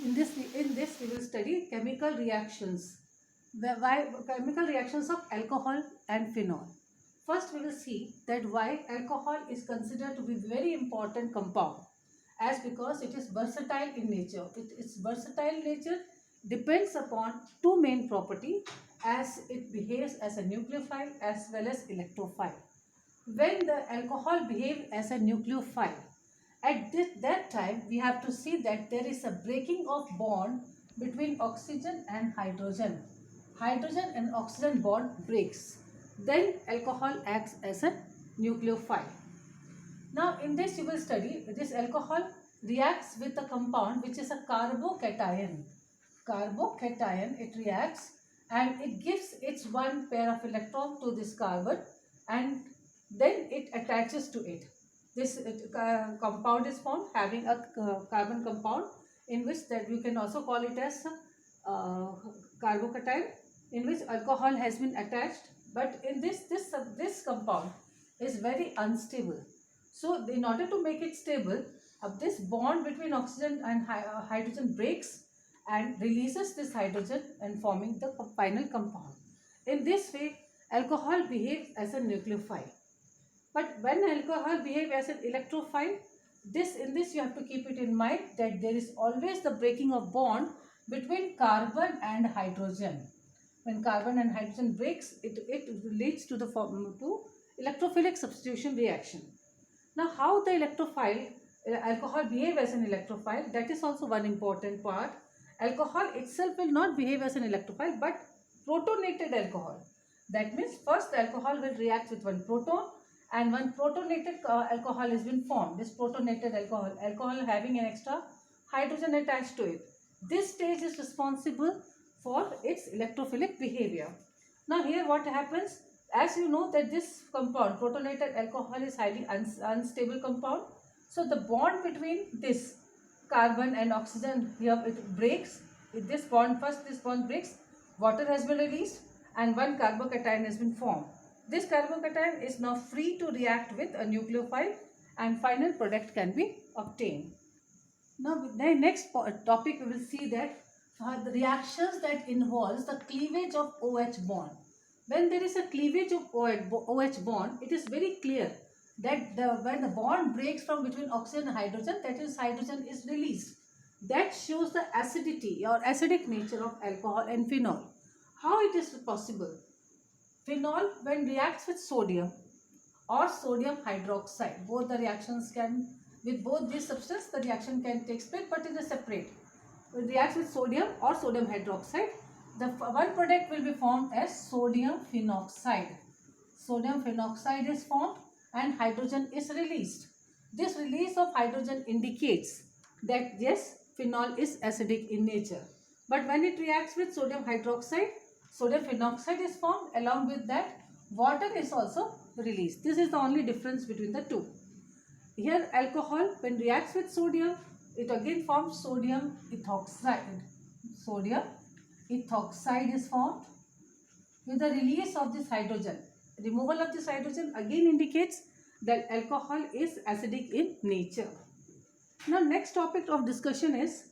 In this we will study chemical reactions. Why chemical reactions of alcohol and phenol. First we will see that why alcohol is considered to be very important compound, as because it is versatile in nature. Its versatile nature depends upon two main property, as it behaves as a nucleophile as well as electrophile. When the alcohol behaves as a nucleophile, at that time we have to see that there is a breaking of bond between oxygen and hydrogen. Hydrogen and oxygen bond breaks. Then alcohol acts as a nucleophile. Now in this you will study this alcohol reacts with a compound which is a carbocation. Carbocation, it reacts and it gives its one pair of electron to this carbon, and then it attaches to it. This compound is formed having a carbon compound, in which that you can also call it as carbocation, in which alcohol has been attached. But in this compound is very unstable. So in order to make it stable, this bond between oxygen and hydrogen breaks and releases this hydrogen and forming the final compound. In this way, alcohol behaves as a nucleophile. But when alcohol behaves as an electrophile, in this you have to keep it in mind that there is always the breaking of bond between carbon and hydrogen. When carbon and hydrogen breaks, it leads to the electrophilic substitution reaction. Now, how the alcohol behave as an electrophile, that is also one important part. Alcohol itself will not behave as an electrophile, but protonated alcohol. That means first the alcohol will react with one proton, and one protonated alcohol has been formed. This protonated alcohol having an extra hydrogen attached to it. This stage is responsible for its electrophilic behavior. Now here what happens, as you know that this compound, protonated alcohol, is highly unstable compound. So the bond between this carbon and oxygen here, it breaks. This bond breaks, water has been released and one carbocation has been formed. This carbocation is now free to react with a nucleophile and final product can be obtained. Now the next topic we will see that the reactions that involves the cleavage of OH bond. When there is a cleavage of OH bond, it is very clear that when the bond breaks from between oxygen and hydrogen, that is hydrogen is released. That shows the acidity or acidic nature of alcohol and phenol. How it is possible? Phenol, when reacts with sodium or sodium hydroxide, both the reactions can, with both these substances, the reaction can take place, but in a separate. When it reacts with sodium or sodium hydroxide, the one product will be formed as sodium phenoxide. Sodium phenoxide is formed and hydrogen is released. This release of hydrogen indicates that yes, phenol is acidic in nature. But when it reacts with sodium hydroxide, sodium phenoxide is formed. Along with that, water is also released. This is the only difference between the two. Here alcohol, when reacts with sodium, it again forms sodium ethoxide. Sodium ethoxide is formed with the release of this hydrogen. Removal of this hydrogen again indicates that alcohol is acidic in nature. Now next topic of discussion is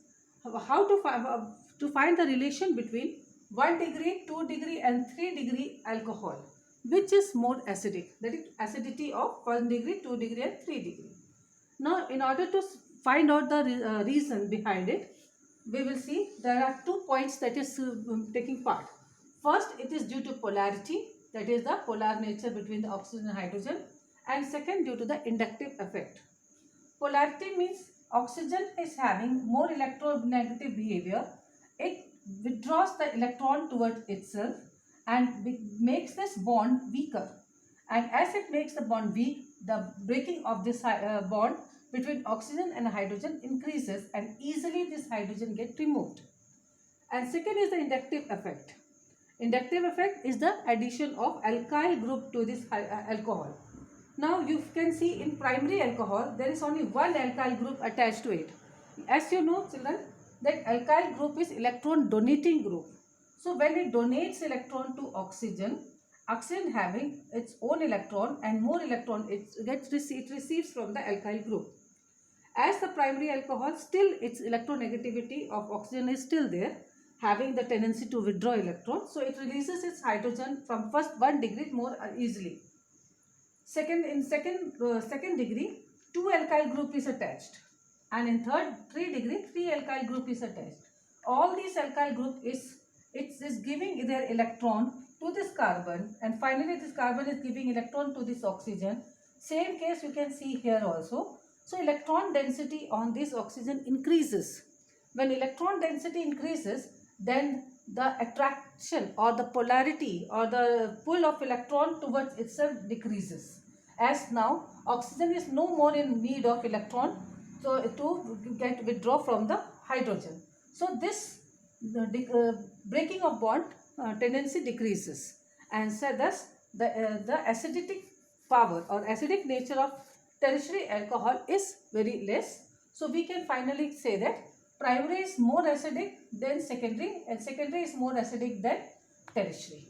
how to find the relation between 1 degree, 2 degree and 3 degree alcohol. Which is more acidic? That is acidity of 1 degree, 2 degree and 3 degree. Now in order to find out the reason behind it, we will see there are 2 points that is taking part. First, it is due to polarity, that is the polar nature between the oxygen and hydrogen, and second, due to the inductive effect. Polarity means oxygen is having more electronegative behavior. It withdraws the electron towards itself and makes this bond weaker. And as it makes the bond weak, the breaking of this bond between oxygen and hydrogen increases and easily this hydrogen gets removed. And second is the inductive effect. Inductive effect is the addition of alkyl group to this alcohol. Now you can see in primary alcohol there is only one alkyl group attached to it. As you know children, that alkyl group is electron donating group. So when it donates electron to oxygen, oxygen having its own electron and more electron it receives from the alkyl group. as the primary alcohol, still its electronegativity of oxygen is still there, having the tendency to withdraw electrons. So it releases its hydrogen from first 1 degree more easily. Second degree, 2 alkyl group is attached, and in 3 degree, 3 alkyl group is attached. All these alkyl group is giving their electron to this carbon, and finally this carbon is giving electron to this oxygen. Same case you can see here also. So electron density on this oxygen increases. When electron density increases, then the attraction or the polarity or the pull of electron towards itself decreases, as now oxygen is no more in need of electron so to get withdraw from the hydrogen. So this breaking of bond tendency decreases, and so thus the acidic power or acidic nature of tertiary alcohol is very less. So we can finally say that primary is more acidic than secondary, and secondary is more acidic than tertiary.